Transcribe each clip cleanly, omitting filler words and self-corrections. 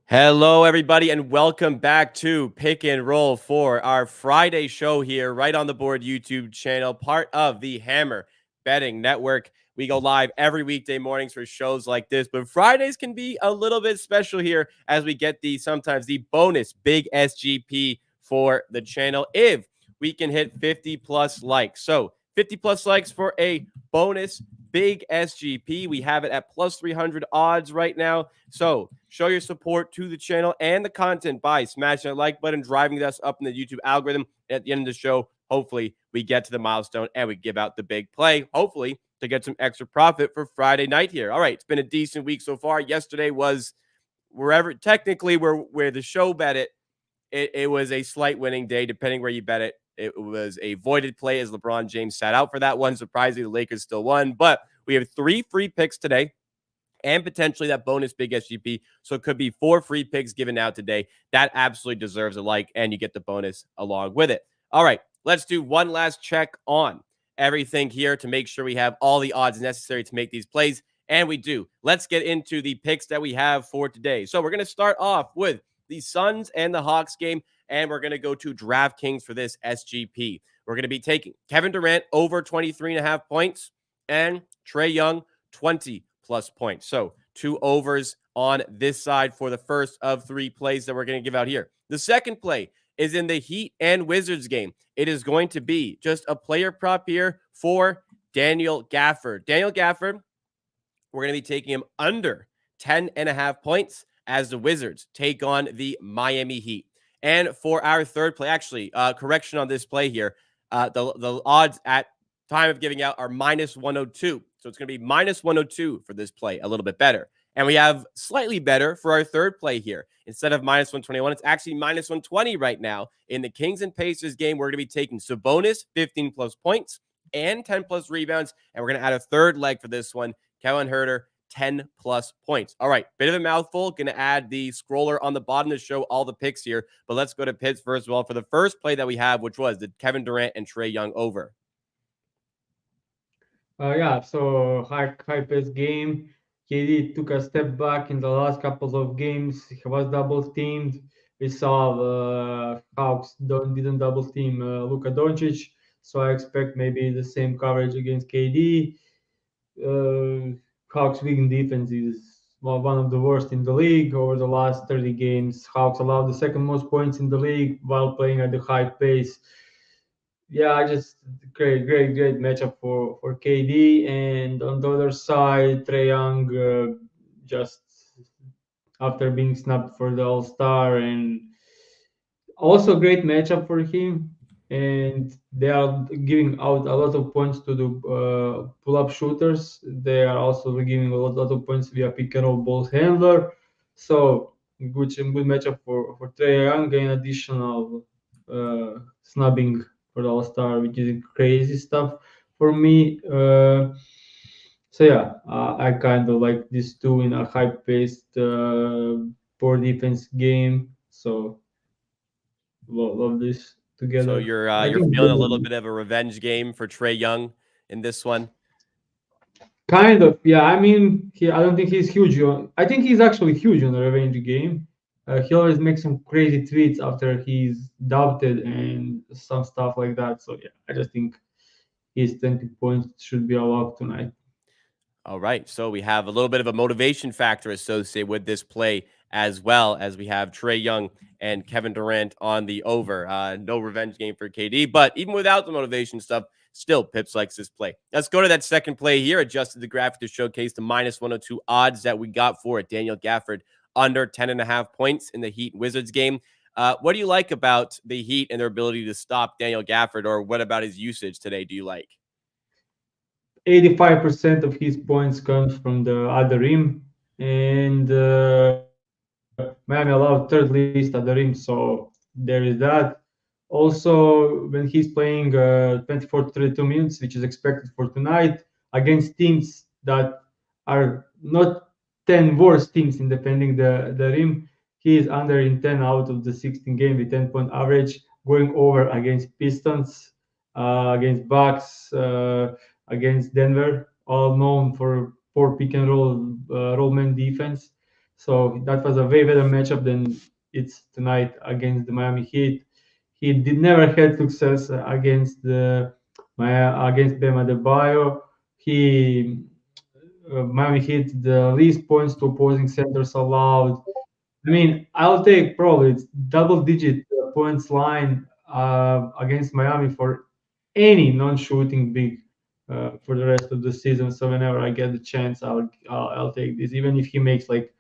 Hello, everybody, and welcome back to Pick and Roll for our Friday show here, right on the board YouTube channel, part of the Hammer Betting Network. We go live every weekday mornings for shows like this, but Fridays can be a little bit special here as we get sometimes the bonus big SGP for the channel if we can hit 50 plus likes. So 50 plus likes for a bonus big SGP. We have it at plus 300 odds right now. So show your support to the channel and the content by smashing that like button, driving us up in the YouTube algorithm. At the end of the show, hopefully we get to the milestone and we give out the big play, hopefully to get some extra profit for Friday night here. All right, it's been a decent week so far. Yesterday was where the show bet it was a slight winning day, depending where you bet it. It was a voided play as LeBron James sat out for that one. Surprisingly, the Lakers still won. But we have 3 free picks today and potentially that bonus big SGP. So it could be 4 free picks given out today. That absolutely deserves a like, and you get the bonus along with it. All right, let's do one last check on everything here to make sure we have all the odds necessary to make these plays. And we do. Let's get into the picks that we have for today. So we're going to start off with the Suns and the Hawks game, and we're going to go to DraftKings for this SGP. We're going to be taking Kevin Durant over 23.5 points and Trae Young 20 plus points. So 2 overs on this side for the first of 3 plays that we're going to give out here. The second play is in the Heat and Wizards game. It is going to be just a player prop here for Daniel Gafford. Daniel Gafford, we're going to be taking him under 10.5 points as the Wizards take on the Miami Heat. And for our third play, actually, correction on this play here, the odds at time of giving out are minus 102. So it's going to be minus 102 for this play, a little bit better. And we have slightly better for our third play here. Instead of minus 121, it's actually minus 120 right now. In the Kings and Pacers game, we're going to be taking Sabonis, 15 plus points and 10 plus rebounds. And we're going to add a third leg for this one, Kevin Huerter, 10 plus points. All right, bit of a mouthful. Going to add the scroller on the bottom to show all the picks here. But let's go to Pips first of all for the first play that we have, which was the Kevin Durant and Trae Young over. Yeah, so high pace game. KD took a step back in the last couple of games. He was double teamed. We saw Hawks didn't double team Luka Doncic, so I expect maybe the same coverage against KD. Hawks' weak defense is one of the worst in the league. Over the last 30 games, Hawks allowed the second most points in the league while playing at the high pace. Yeah, just great matchup for KD. And on the other side, Trae Young just after being snubbed for the All Star, and also great matchup for him. And they are giving out a lot of points to the pull-up shooters. They are also giving a lot of points via pick and roll ball handler. So good matchup for Trae Young and additional snubbing for the All Star, which is crazy stuff for me. So yeah, I kind of like these two in a high-paced poor defense game. So love this So together. I you're think feeling a little bit of a revenge game for Trae Young in this one. kind of, yeah. I mean, I don't think he's huge on. I think he's actually huge on the revenge game. He always makes some crazy tweets after he's doubted and some stuff like that. So yeah, I just think his 20 points should be allowed tonight. All right. So we have a little bit of a motivation factor associated with this play as well as we have Trae Young and Kevin Durant on the over. No revenge game for KD, but even without the motivation stuff, still Pips likes this play. Let's go to that second play here. Adjusted the graphic to showcase the minus 102 odds that we got for it. Daniel Gafford under 10.5 points in the Heat Wizards game. What do you like about the Heat and their ability to stop Daniel Gafford, or what about his usage today do you like? 85% of his points comes from the other rim, and Miami allowed third least at the rim, so there is that. Also, when he's playing 24 to 32 minutes, which is expected for tonight, against teams that are not 10 worst teams in defending the rim, he is under in 10 out of the 16 game with 10-point average, going over against Pistons, against Bucks, against Denver, all known for poor pick and roll man defense. So that was a way better matchup than it's tonight against the Miami Heat. He did never had success against against Bam Adebayo. He Miami Heat the least points to opposing centers allowed. I mean, I'll take probably it's double-digit points line against Miami for any non-shooting big for the rest of the season. So whenever I get the chance, I'll take this. Even if he makes like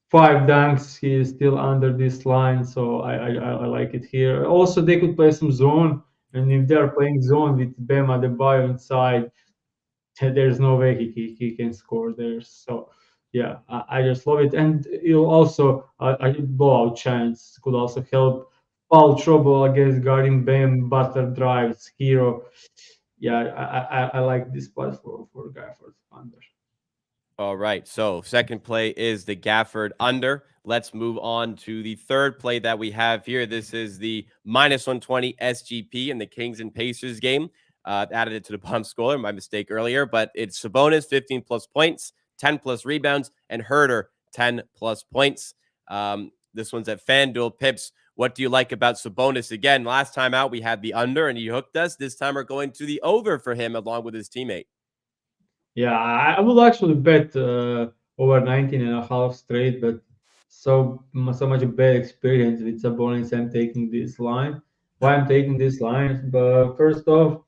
5 dunks, he is still under this line. So I like it here. Also, they could play some zone, and if they are playing zone with Bam Adebayo inside, there's no way he can score there. So yeah, I just love it, and it'll also a blowout chance could also help foul trouble against guarding Bam, Butter drives hero. Yeah, I like this spot for Gafford under. All right. So, second play is the Gafford under. Let's move on to the third play that we have here. This is the -120 SGP in the Kings and Pacers game. Added it to the bottom scorer, my mistake earlier, but it's Sabonis 15 plus points, 10 plus rebounds, and Herder 10 plus points. This one's at FanDuel. Pips, what do you like about Sabonis? Again, last time out we had the under and he hooked us. This time we're going to the over for him along with his teammate. Yeah, I would actually bet over 19 and a half straight, but so much a bad experience with Sabonis. I'm taking this line. Why I'm taking this line? But first off,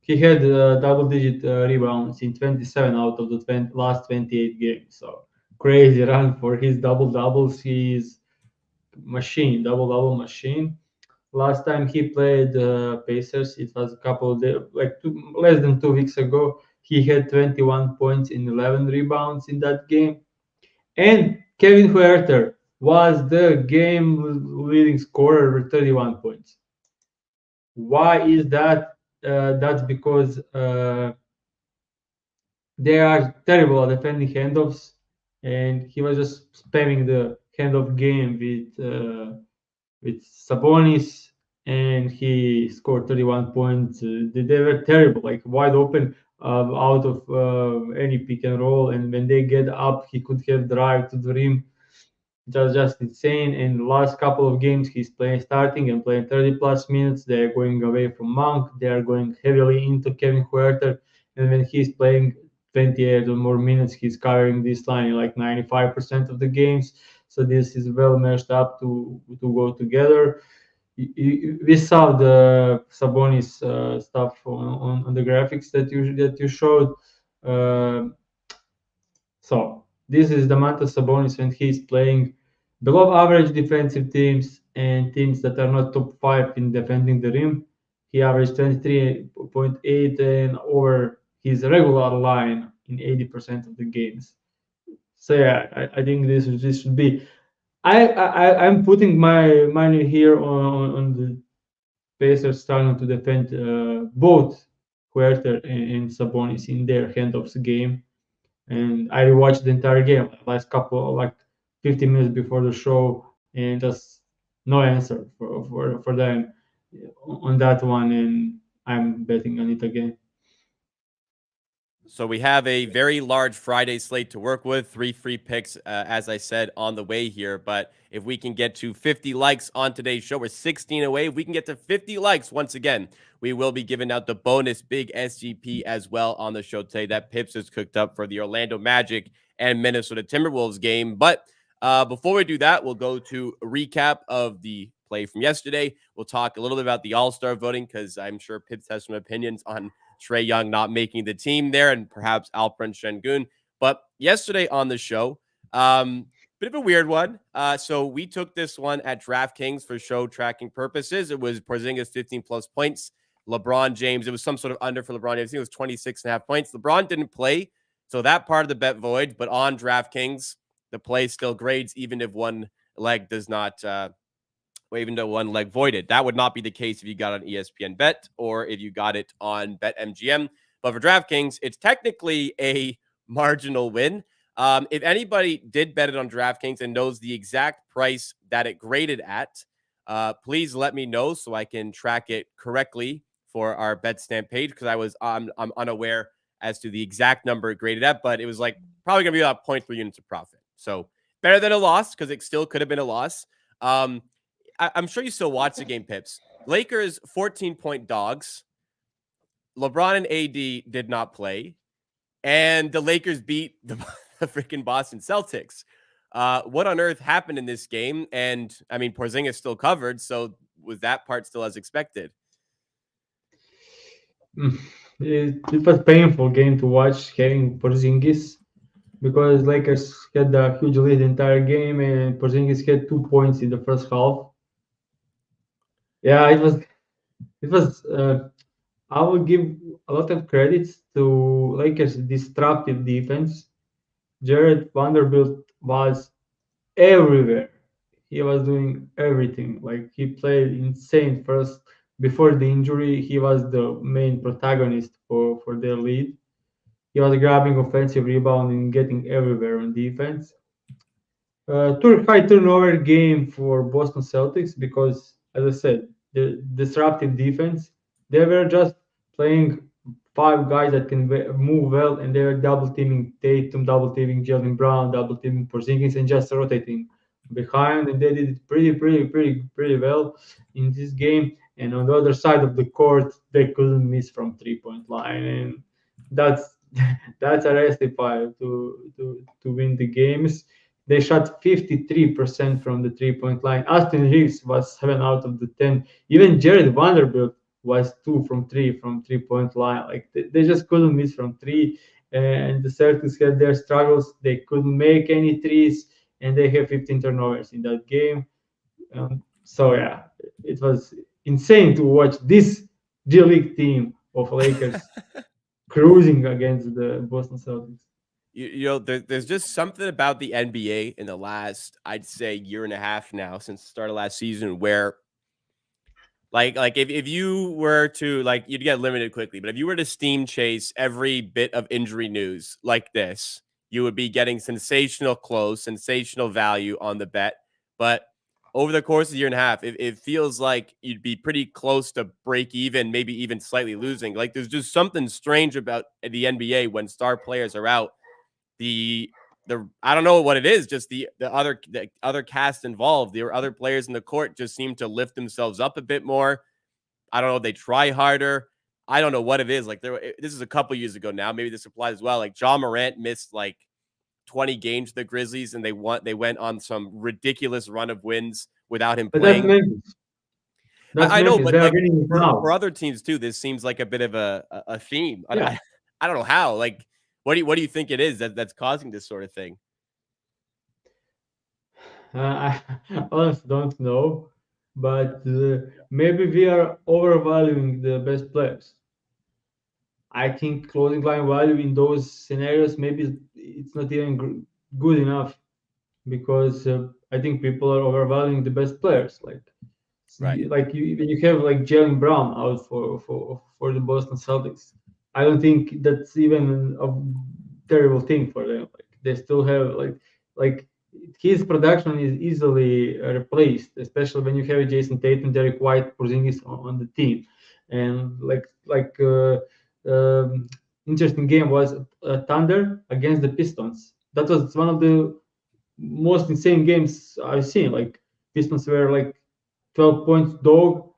he had double-digit rebounds in 27 out of the last 28 games. So crazy run for his double doubles. He's machine, double double machine. Last time he played Pacers, it was a couple of days, like less than 2 weeks ago. He had 21 points in 11 rebounds in that game. And Kevin Huerter was the game leading scorer with 31 points. Why is that? That's because they are terrible at defending handoffs, and he was just spamming the handoff game with Sabonis, and he scored 31 points. They were terrible, like wide open out of any pick and roll, and when they get up, he could have drive to the rim. Just insane. In the last couple of games, he's playing starting and playing 30 plus minutes. They're going away from Monk. They are going heavily into Kevin Huerter. And when he's playing 28 or more minutes, he's covering this line in like 95% of the games. So this is well matched up to go together. We saw the Sabonis stuff on the graphics that you showed. Uh, so this is the Domantas Sabonis when he's playing below average defensive teams and teams that are not top five in defending the rim. He averaged 23.8 and over his regular line in 80% of the games. So yeah, I think this should be. I'm putting my money here on the Pacers starting to defend both Huerter and Sabonis in their handoffs game, and I rewatched the entire game last couple like 15 minutes before the show, and just no answer for them on that one, and I'm betting on it again. So we have a very large Friday slate to work with. 3 free picks, as I said, on the way here. But if we can get to 50 likes on today's show, we're 16 away. If we can get to 50 likes, once again, we will be giving out the bonus big SGP as well on the show today. That Pips has cooked up for the Orlando Magic and Minnesota Timberwolves game. But before we do that, we'll go to a recap of the play from yesterday. We'll talk a little bit about the All-Star voting because I'm sure Pips has some opinions on Trae Young not making the team there, and perhaps Alperen Şengün. But yesterday on the show, bit of a weird one. So we took this one at DraftKings for show tracking purposes. It was Porzingis 15 plus points. LeBron James, it was some sort of under for LeBron James. I think it was 26 and a half points. LeBron didn't play, so that part of the bet void. But on DraftKings, the play still grades even if one leg does not even though one leg voided. That would not be the case if you got on ESPN Bet or if you got it on BetMGM. But for DraftKings, it's technically a marginal win. If anybody did bet it on DraftKings and knows the exact price that it graded at, please let me know so I can track it correctly for our BetStamp page because I'm unaware as to the exact number it graded at, but it was like probably going to be about 0.3 units of profit. So better than a loss because it still could have been a loss. Um, I'm sure you still watch the game, Pips. Lakers 14-point dogs. LeBron and AD did not play, and the Lakers beat the freaking Boston Celtics. What on earth happened in this game? And I mean, Porzingis still covered, so was that part still as expected? Mm. It was painful game to watch having Porzingis because Lakers had a huge lead the entire game and Porzingis had 2 points in the first half. Yeah, it was. I will give a lot of credits to Lakers' disruptive defense. Jared Vanderbilt was everywhere. He was doing everything. Like he played insane first. Before the injury, he was the main protagonist for their lead. He was grabbing offensive rebound and getting everywhere on defense. High turnover game for Boston Celtics because, as I said, the disruptive defense. They were just playing five guys that can move well, and they were double teaming Tatum, double teaming Jalen Brown, double teaming Porzingis, and just rotating behind. And they did it pretty well in this game. And on the other side of the court, they couldn't miss from 3 point line, and that's that's a recipe to win the games. They shot 53% from the 3 point line. Austin Reeves was 7 out of the 10. Even Jared Vanderbilt was 2 from 3 point line. Like they just couldn't miss from three. And the Celtics had their struggles. They couldn't make any threes, and they have 15 turnovers in that game. So yeah, it was insane to watch this G League team of Lakers cruising against the Boston Celtics. There's just something about the NBA in the last, I'd say, year and a half now since the start of last season where like if you were to like you'd get limited quickly, but if you were to steam chase every bit of injury news like this, you would be getting sensational close, sensational value on the bet. But over the course of a year and a half, it feels like you'd be pretty close to break even, maybe even slightly losing. Like there's just something strange about the NBA when star players are out. The I don't know what it is, just the other cast involved, the other players in the court just seem to lift themselves up a bit more. I don't know, they try harder. I don't know what it is. Like this is a couple years ago now. Maybe this applies as well. Like John Morant missed like 20 games to the Grizzlies, and they went on some ridiculous run of wins without him But that's playing. Memphis. That's I know, Memphis. but They are like winning it for now. other teams too, this seems like a bit of a theme. Yeah. I don't know how. Like, what do you think it is that's causing this sort of thing? I honestly don't know, but maybe we are overvaluing the best players. I think closing line value in those scenarios maybe it's not even good enough because I think people are overvaluing the best players. Right. Like you when you have like Jalen Brown out for the Boston Celtics, I don't think that's even a terrible thing for them. Like they still have like his production is easily replaced, especially when you have Jason Tatum, Derek White, Porzingis on the team, and um, interesting game was Thunder against the Pistons. That was one of the most insane games I've seen. Like Pistons were like 12 points dog,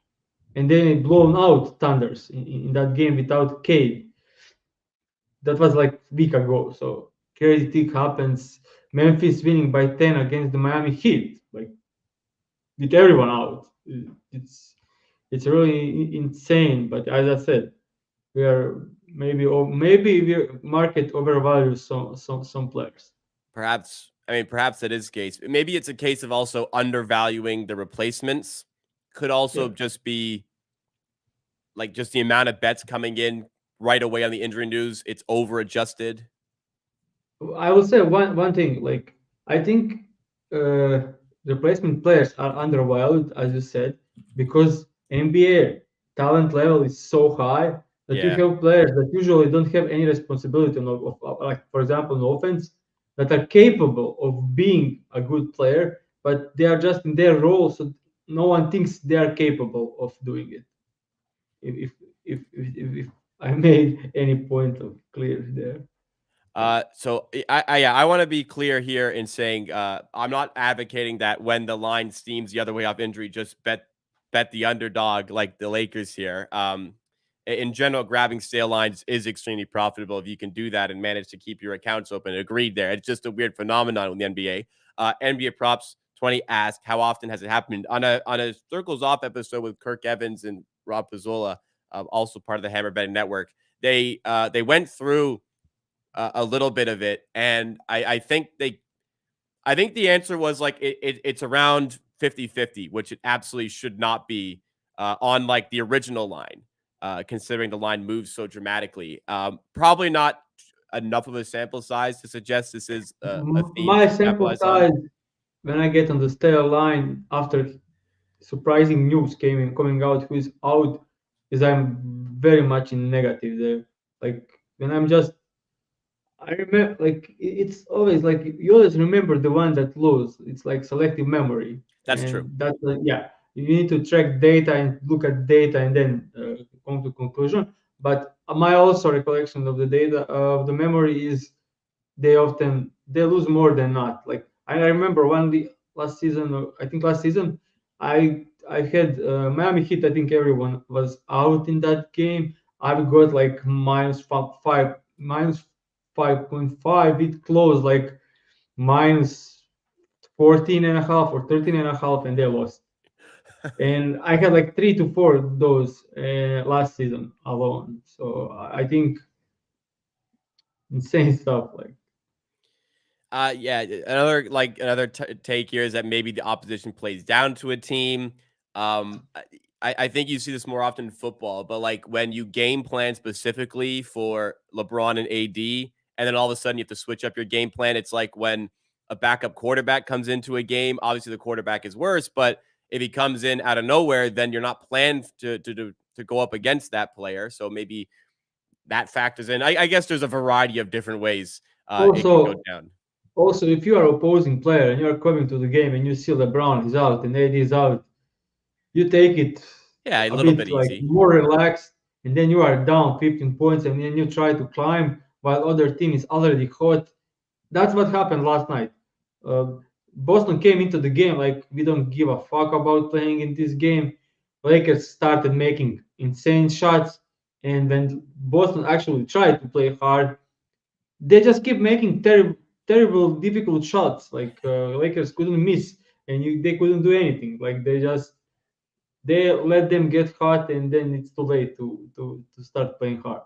and then it blown out Thunders in that game without Cade. That was like week ago. So crazy thing happens. Memphis winning by 10 against the Miami Heat, like with everyone out. It's it's really insane. But as I said, we are maybe we market overvalues some players. Perhaps, I mean, perhaps that is the case. Maybe it's a case of also undervaluing the replacements. Could also Yeah. just be like just the amount of bets coming in right away on the injury news. It's over adjusted. I will say one thing. Like I think replacement players are undervalued, as you said, because NBA talent level is so high that you Yeah. have players that usually don't have any responsibility like for example, in offense, that are capable of being a good player, but they are just in their role, so no one thinks they are capable of doing it. If if if I made any point of clear there. I want to be clear here in saying I'm not advocating that when the line steams the other way off injury, just bet the underdog like the Lakers here. In general, grabbing stale lines is extremely profitable if you can do that and manage to keep your accounts open. Agreed there. It's just a weird phenomenon in the NBA. NBA props 20 asked how often has it happened on a Circles Off episode with Kirk Evans and Rob Pizzola, also part of the Hammer Betting Network. They went through a little bit of it, and I think the answer was like it's around 50-50, which it absolutely should not be on like the original line, considering the line moves so dramatically. Probably not enough of a sample size to suggest this is a theme My to sample capitalize on. size when I get on the stale line after surprising news coming out who is out is I'm very much in negative there. Like when I'm just I remember like it's always like you always remember the one that lose. It's like selective memory, That's true. and that's yeah. You need to track data and look at data and then come to conclusion. But my also recollection of the data of the memory is they lose more than not. Like I remember last season, or I think last season, I had Miami Heat. I think everyone was out in that game. I got like minus 5.5. It closed like minus 14 and a half or 13 and a half, and they lost. And I had like 3 to 4 of those last season alone. So I think insane stuff. Like Yeah, another take here is that maybe the opposition plays down to a team. I think you see this more often in football, but like when you game plan specifically for LeBron and AD, and then all of a sudden you have to switch up your game plan. It's like when a backup quarterback comes into a game. Obviously, the quarterback is worse, but if he comes in out of nowhere, then you're not planned to go up against that player. So maybe that factors in. I guess there's a variety of different ways it can go also down. Also, if you are opposing player and you are coming to the game and you see LeBron is out and AD is out, you take it Yeah, a a little bit bit like easy. more relaxed, and then you are down 15 points, and then you try to climb while other team is already hot. That's what happened last night. Uh, Boston came into the game like we don't give a fuck about playing in this game. Lakers started making insane shots, and when Boston actually tried to play hard, they just keep making terrible, difficult shots. Like Lakers couldn't miss, and they couldn't do anything. Like they let them get hot, and then it's too late to start playing hard.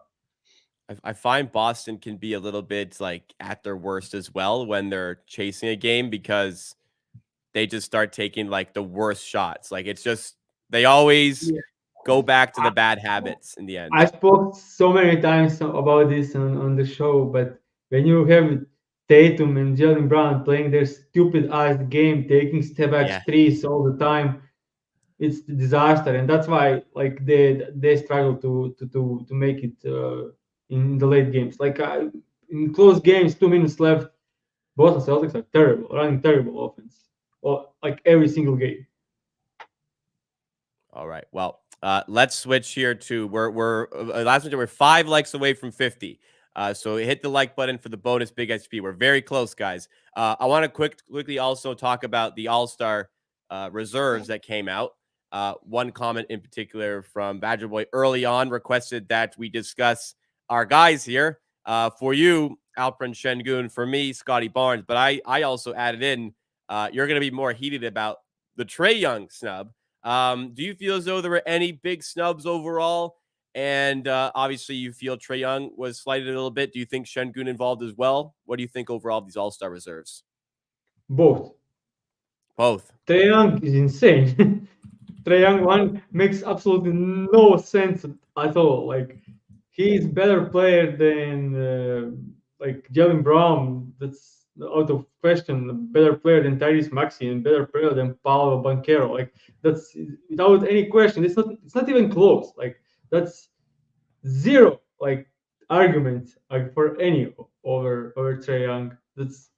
I find Boston can be a little bit like at their worst as well when they're chasing a game because they just start taking like the worst shots. Like it's just they always Yeah. go back to I, the bad habits in the I end. spoke so many times about this on the show, but when you have Tatum and Jalen Brown playing their stupid ass game, taking step Yeah, back threes all the time, it's a disaster, and that's why like they struggle to make it in the late games. Like in close games, 2 minutes left, Boston Celtics are terrible, running terrible offense, or like every single game. all right. Well, let's switch here to we're last week we're 5 likes away from 50. So hit the like button for the bonus big XP. We're very close, guys. I want to quickly also talk about the All Star reserves that came out. One comment in particular from Badger Boy early on requested that we discuss our guys here. For you, Alperen Şengün. For me, Scotty Barnes. But I also added in. You're going to be more heated about the Trae Young snub. Do you feel as though there were any big snubs overall? And obviously, you feel Trae Young was slighted a little bit. Do you think Şengün involved as well? What do you think overall of these All Star reserves? Both. Both. Trae Young is insane. Trae Young one makes absolutely no sense at all. Like he's better player than like Jalen Brown. That's out of question. Better player than Tyrese Maxey and better player than Paolo Banchero. Like that's without any question. It's not even close. Like that's zero like argument like for any over Trae Young. That's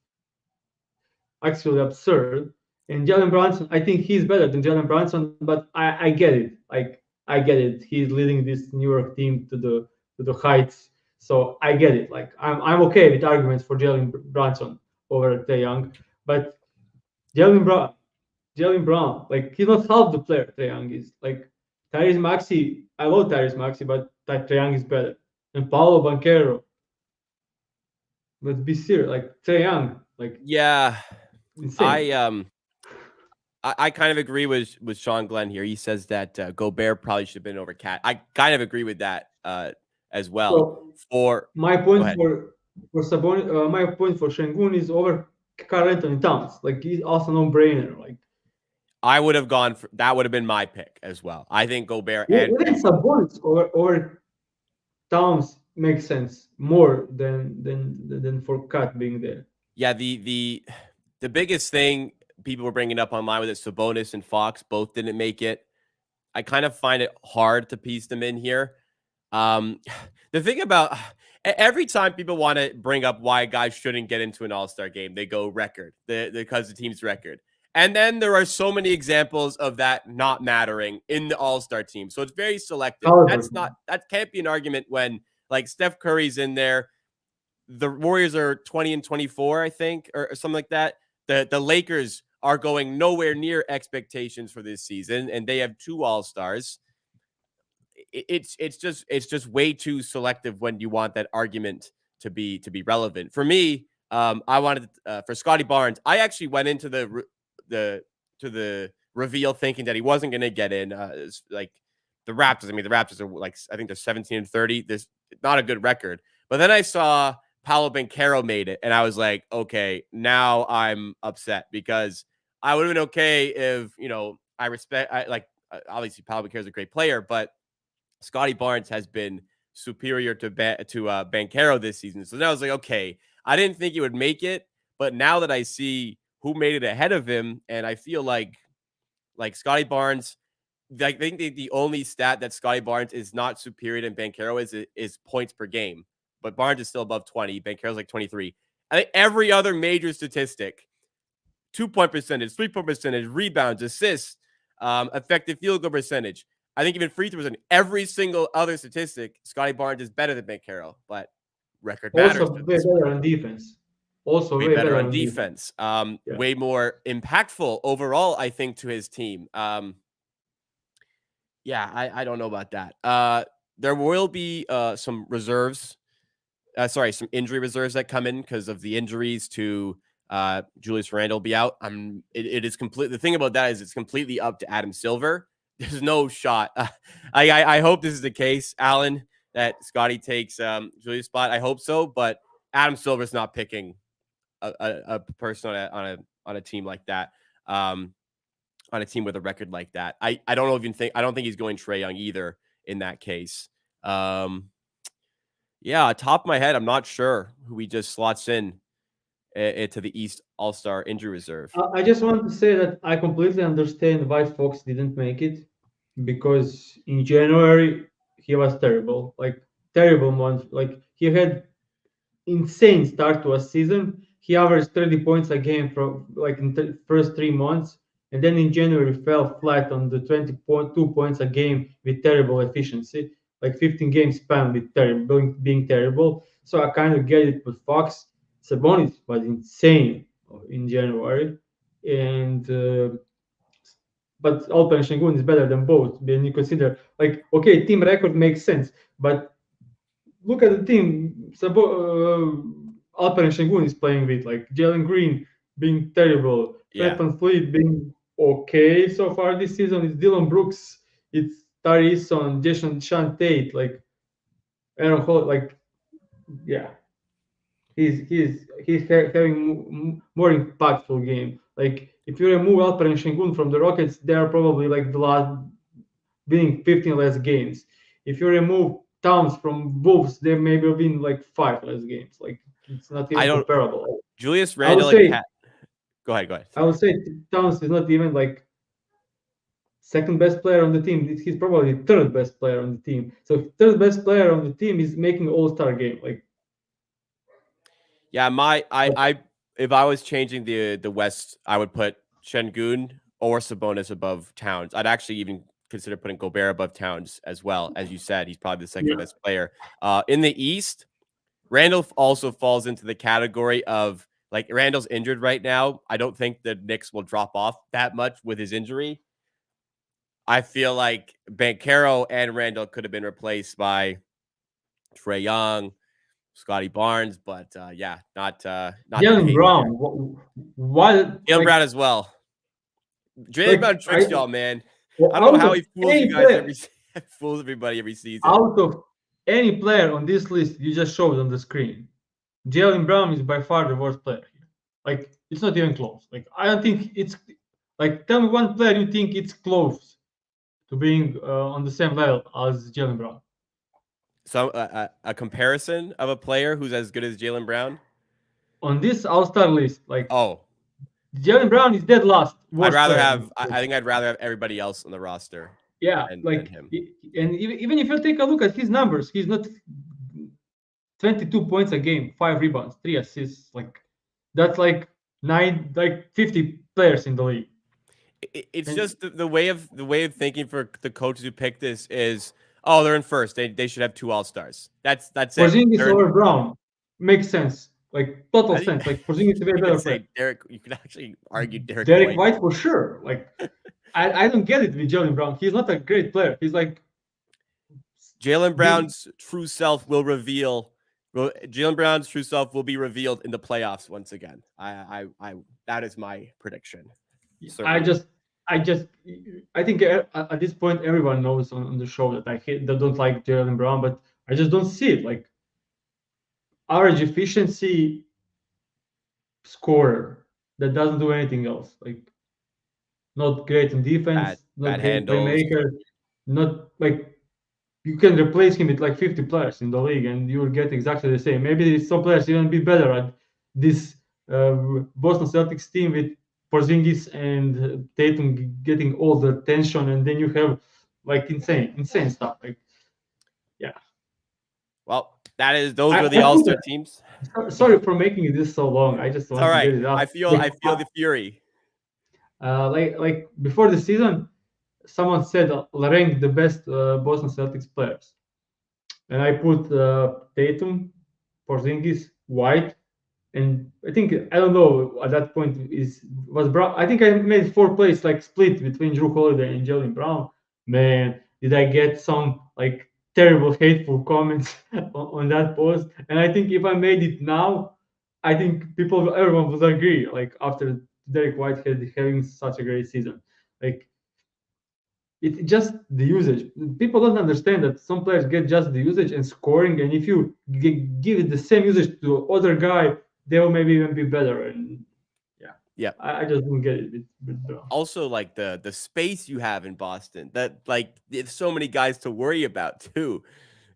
actually absurd. And Jalen Brunson, I think he's better than Jalen Brunson, but I get it. Like I get it. He's leading this New York team to the heights. So I get it. Like I'm okay with arguments for Jalen Brunson over Trae Young, but Jalen Brown, Jalen Brown, like he's not half the player Trae Young is. Like Tyrese Maxey, I love Tyrese Maxey, but Trae Young is better. And Paolo Banchero, let's be serious. Like Trae Young, like Yeah, insane. I um I kind of agree with Sean Glenn here. He says that Gobert probably should have been over Cat. I kind of agree with that as well. So For my Go point ahead. for Sabonis, my point for Şengün is over Karl Anthony Towns. Like he's also no brainer. Like I would have gone for that. Would have been my pick as well. I think Gobert and even Sabonis over Towns makes sense more than for Cat being there. yeah, the biggest thing people were bringing up online was that Sabonis and Fox both didn't make it. I kind of find it hard to piece them in here. Um, the thing about every time people want to bring up why guys shouldn't get into an All Star game, they go record because the team's record. And then there are so many examples of that not mattering in the All Star team. So it's very selective. However, That can't be an argument when like Steph Curry's in there. The Warriors are 20 and 24, I think, or something like that. The Lakers are going nowhere near expectations for this season, and they have two All Stars. It's just way too selective when you want that argument to be relevant. For me, I wanted for Scotty Barnes. I actually went into the to the reveal thinking that he wasn't going to get in. Like the Raptors. I mean, the Raptors are like I think they're 17 and 30. There's not a good record. But then I saw Paolo Banchero made it, and I was like, okay, now I'm upset because I would have been okay if I respect. I like obviously Paolo Banchero is a great player, but Scotty Barnes has been superior to Banchero this season. So then I was like, okay, I didn't think he would make it, but now that I see who made it ahead of him, and I feel like Scotty Barnes, I think the only stat that Scotty Barnes is not superior than Banchero is points per game, but Barnes is still above 20. Banchero's like 23. I think every other major statistic, 2-point percentage, 3-point percentage, rebounds, assists, effective field goal percentage. I think even free throws and every single other statistic, Scotty Barnes is better than Banchero, but record matters also for way this one. better on defense. Also Way way better better on on defense. defense. Yeah. Way more impactful overall, I think, to his team. Yeah, I don't know about that. There will be some reserves. Some injury reserves that come in because of the injuries to Julius Randle will be out. It is complete. The thing about that is it's completely up to Adam Silver. There's no shot. I hope this is the case, Alan, that Scotty takes Julius' spot. I hope so, but Adam Silver's not picking a person on a team like that. On a team with a record like that. I don't know if you think I don't think he's going Trae Young either in that case. Yeah, top of my head, I'm not sure who he just slots in to the East All Star injury reserve. I just want to say that I completely understand why Fox didn't make it because in January he was terrible, like terrible month. Like he had insane start to a season. He averaged 30 points a game from like in the first 3 months, and then in January fell flat on the 20.2 points a game with terrible efficiency, like 15 game span with terrible being terrible. So I kind of get it with Fox. Sabonis was insane in January, and but Alper and Şengün is better than both. When you consider like okay, team record makes sense, but look at the team. Alper and Şengün is playing with like Jalen Green being terrible, Fred Yeah, VanVleet being okay so far this season. It's Dylan Brooks, it's Tyrese on Jason Sean Tate, like Aaron Hall, like yeah, he's having more impactful game. Like if you remove Alper and Şengün from the Rockets, they are probably like the last winning 15 less games. If you remove Towns from Wolves, they maybe win like 5 less games. Like it's not I even don't. comparable. Julius I would Randle and say Cat. Go ahead. Go ahead. I would say Towns is not even like second best player on the team. He's probably third best player on the team. So third best player on the team is making All Star game. Yeah, Like I if I was changing the West, I would put Şengün or Sabonis above Towns. I'd actually even consider putting Gobert above Towns as well. As you said, he's probably the second yeah, best player. In the East, Randall also falls into the category of like Randall's injured right now. I don't think the Knicks will drop off that much with his injury. I feel like Banchero and Randall could have been replaced by Trae Young, Scotty Barnes, but yeah, not the Jalen case Brown, here. what Jalen Brown as well. Jalen like Brown tricks y'all, man. I don't know out how of he fools you any guys player, fools everybody every season. out of any player on this list you just showed on the screen, Jalen Brown is by far the worst player here. Like it's not even close. Like I don't think it's like tell me one player you think it's close to being on the same level as Jalen Brown. So a comparison of a player who's as good as Jalen Brown. On this All-Star list, like Oh, Jalen Brown is dead last I'd worst rather player. have. I think I'd rather have everybody else on the roster Yeah, than like him. and even if you take a look at his numbers, he's not 22 points a game, 5 rebounds, 3 assists. Like that's like 50 players in the league. It's And just the way of thinking for the coaches who pick this is, oh, they're in first. They should have two All Stars. That's it. Porzingis They're in. over Brown makes sense, like total I think sense. Like Porzingis is a very you could better player. say Derek. You could actually argue Derek Derek White. White for sure. Like I don't get it with Jalen Brown. He's not a great player. He's like Jalen this. Brown's true self will reveal. Jalen Brown's true self will be revealed in the playoffs once again. That is my prediction. I Certainly. just I just I think at this point everyone knows on the show that I hate that don't like Jalen Brown, but I just don't see it. Like average efficiency scorer that doesn't do anything else. Like not great in Bad defense, bad not great handles. playmaker, not like you can replace him with like 50 players in the league and you will get exactly the same. Maybe some players even be better at this Boston Celtics team with Porzingis and Tatum getting all the attention, and then you have like insane stuff. Like, yeah, Well, those were the I All put Star it. teams. Sorry for making this so long. I just It's all want to right. get it out. I feel the fury. Like before the season, someone said rank the best Boston Celtics players, and I put Tatum, Porzingis, White, and I think I don't know at that point was Brown. I think I made 4 plays like split between Drew Holiday and Jalen Brown. Man, did I get some like terrible hateful comments on that post? And I think if I made it now, I think everyone would agree. Like after Derek Whitehead having such a great season, like it's just the usage. People don't understand that some players get just the usage and scoring, and if you give it the same usage to other guy, they will maybe even be better. And yeah, Yeah. I just don't get it with Brown. Also, like the space you have in Boston, that like there's so many guys to worry about too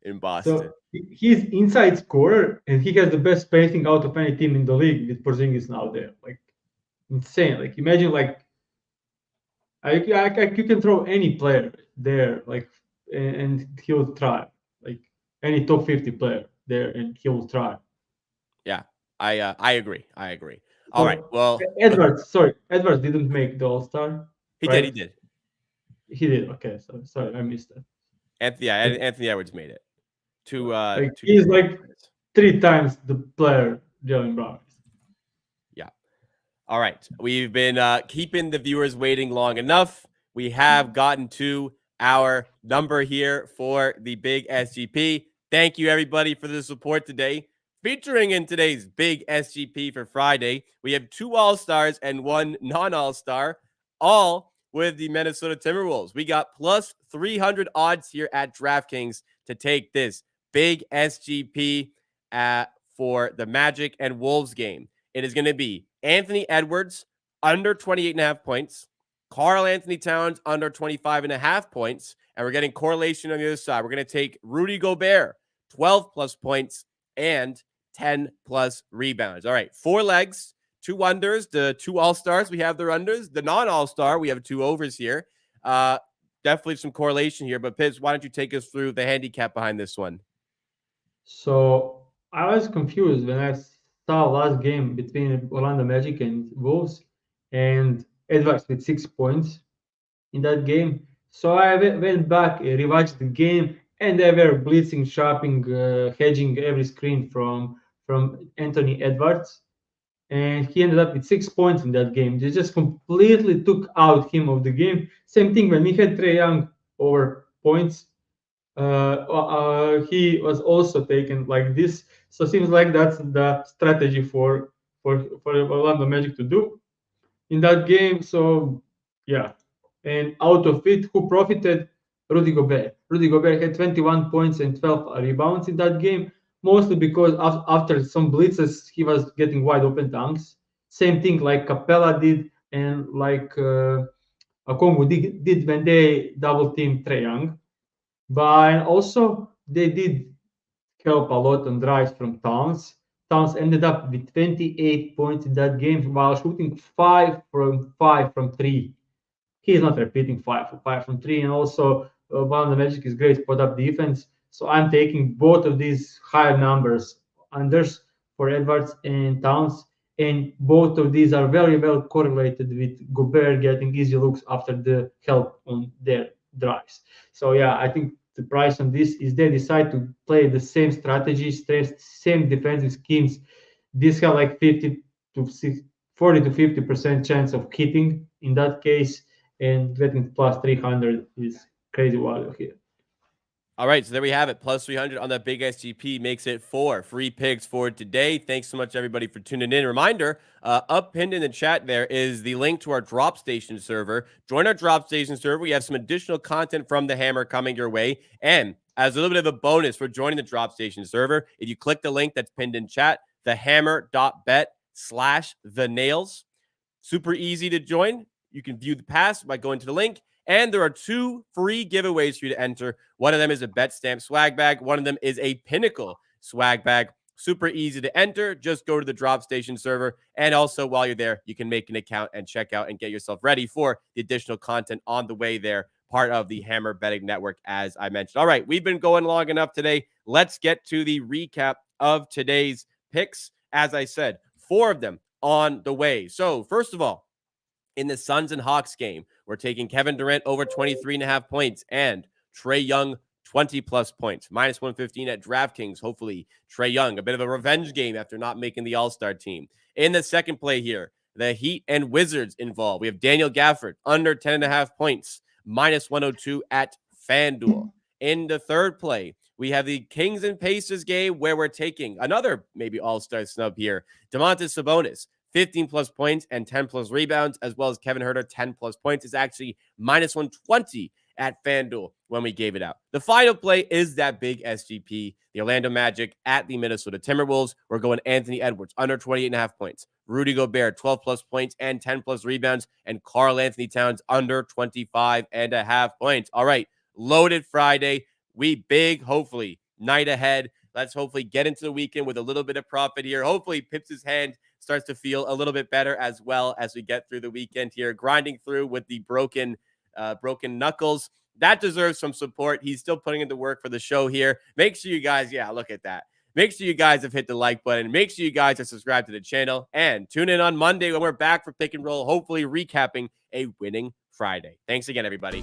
in Boston. So he's inside scorer, and he has the best spacing out of any team in the league with Porzingis now there. Like insane. Like imagine like you can throw any player there, like, and he'll try. Like any top 50 player there, and he will try. Yeah, I agree. I agree. All right. So Well, Edwards didn't make the All Star, he did. He right? did. He did. Okay, so sorry, I missed that. Like, Anthony Edwards made it. like Two he's different like players. 3 times the player Jalen Brown is. Yeah. All right. We've been keeping the viewers waiting long enough. We have gotten to our number here for the big SGP. Thank you, everybody, for the support today. Featuring in today's big SGP for Friday, we have 2 All Stars and 1 non All Star, all with the Minnesota Timberwolves. We got plus 300 odds here at DraftKings to take this big SGP for the Magic and Wolves game. It is going to be Anthony Edwards under 28.5 points, Karl Anthony Towns under 25.5 points, and we're getting correlation on the other side. We're going to take Rudy Gobert 12 plus points and 10 plus rebounds. All right, 4 legs, 2 unders. The 2 All-Stars, we have their unders. The non-All-Star, we have 2 overs here. Definitely some correlation here, but Pips, why don't you take us through the handicap behind this one? So I was confused when I saw last game between Orlando Magic and Wolves, and Edwards with 6 points in that game. So I went back, rewatched the game, and they were blitzing, shopping, hedging every screen from Anthony Edwards, and he ended up with 6 points in that game. They just completely took out him of the game. Same thing when we had Trae Young over points. He was also taken like this. So seems like that's the strategy for Orlando Magic to do in that game. So yeah, and out of it, who profited? Rudy Gobert. Rudy Gobert had 21 points and 12 rebounds in that game, mostly because after some blitzes, he was getting wide open dunks. Same thing like Capella did and like Kongu did when they double teamed Trae Young. But also they did help a lot on drives from Towns. Towns ended up with 28 points in that game while shooting 5 from 3. He's not repeating 5 from 3. And also, one of the Magic is great spot up defense. So I'm taking both of these higher numbers, unders for Edwards and Towns. And both of these are very well correlated with Gobert getting easy looks after the help on their drives. So yeah, I think the price on this is they decide to play the same strategies, same defensive schemes. This have like 40 to 50% chance of hitting in that case, and getting plus 300 is crazy value here. All right, so there we have it. Plus 300 on the big SGP makes it 4 free picks for today. Thanks so much, everybody, for tuning in. Reminder, up pinned in the chat there is the link to our Drop Station server. Join our Drop Station server. We have some additional content from the Hammer coming your way. And as a little bit of a bonus for joining the Drop Station server, if you click the link that's pinned in chat, thehammer.bet/thenails. Super easy to join. You can view the past by going to the link. And there are 2 free giveaways for you to enter. One of them is a Bet Stamp swag bag. One of them is a Pinnacle swag bag. Super easy to enter. Just go to the Drop Station server. And also, while you're there, you can make an account and check out and get yourself ready for the additional content on the way there. Part of the Hammer Betting Network, as I mentioned. All right, we've been going long enough today. Let's get to the recap of today's picks. As I said, 4 of them on the way. So, first of all, in the Suns and Hawks game, we're taking Kevin Durant over 23.5 points and Trae Young 20-plus points. Minus 115 at DraftKings. Hopefully, Trae Young, a bit of a revenge game after not making the All-Star team. In the second play here, the Heat and Wizards involved. We have Daniel Gafford under 10.5 points. Minus 102 at FanDuel. In the third play, we have the Kings and Pacers game where we're taking another maybe all-star snub here. Domantas Sabonis, 15-plus points and 10-plus rebounds, as well as Kevin Huerter, 10-plus points, is actually minus 120 at FanDuel when we gave it out. The final play is that big SGP, the Orlando Magic at the Minnesota Timberwolves. We're going Anthony Edwards, under 28.5 points. Rudy Gobert, 12-plus points and 10-plus rebounds. And Karl Anthony Towns, under 25.5 points. All right, loaded Friday. We big, hopefully, night ahead. Let's hopefully get into the weekend with a little bit of profit here. Hopefully, Pips' hand starts to feel a little bit better as well as we get through the weekend here, grinding through with the broken knuckles. That deserves some support. He's still putting in the work for the show here. Make sure you guys, look at that. Make sure you guys have hit the like button. Make sure you guys are subscribed to the channel. And tune in on Monday when we're back for Pick and Roll, hopefully recapping a winning Friday. Thanks again, everybody.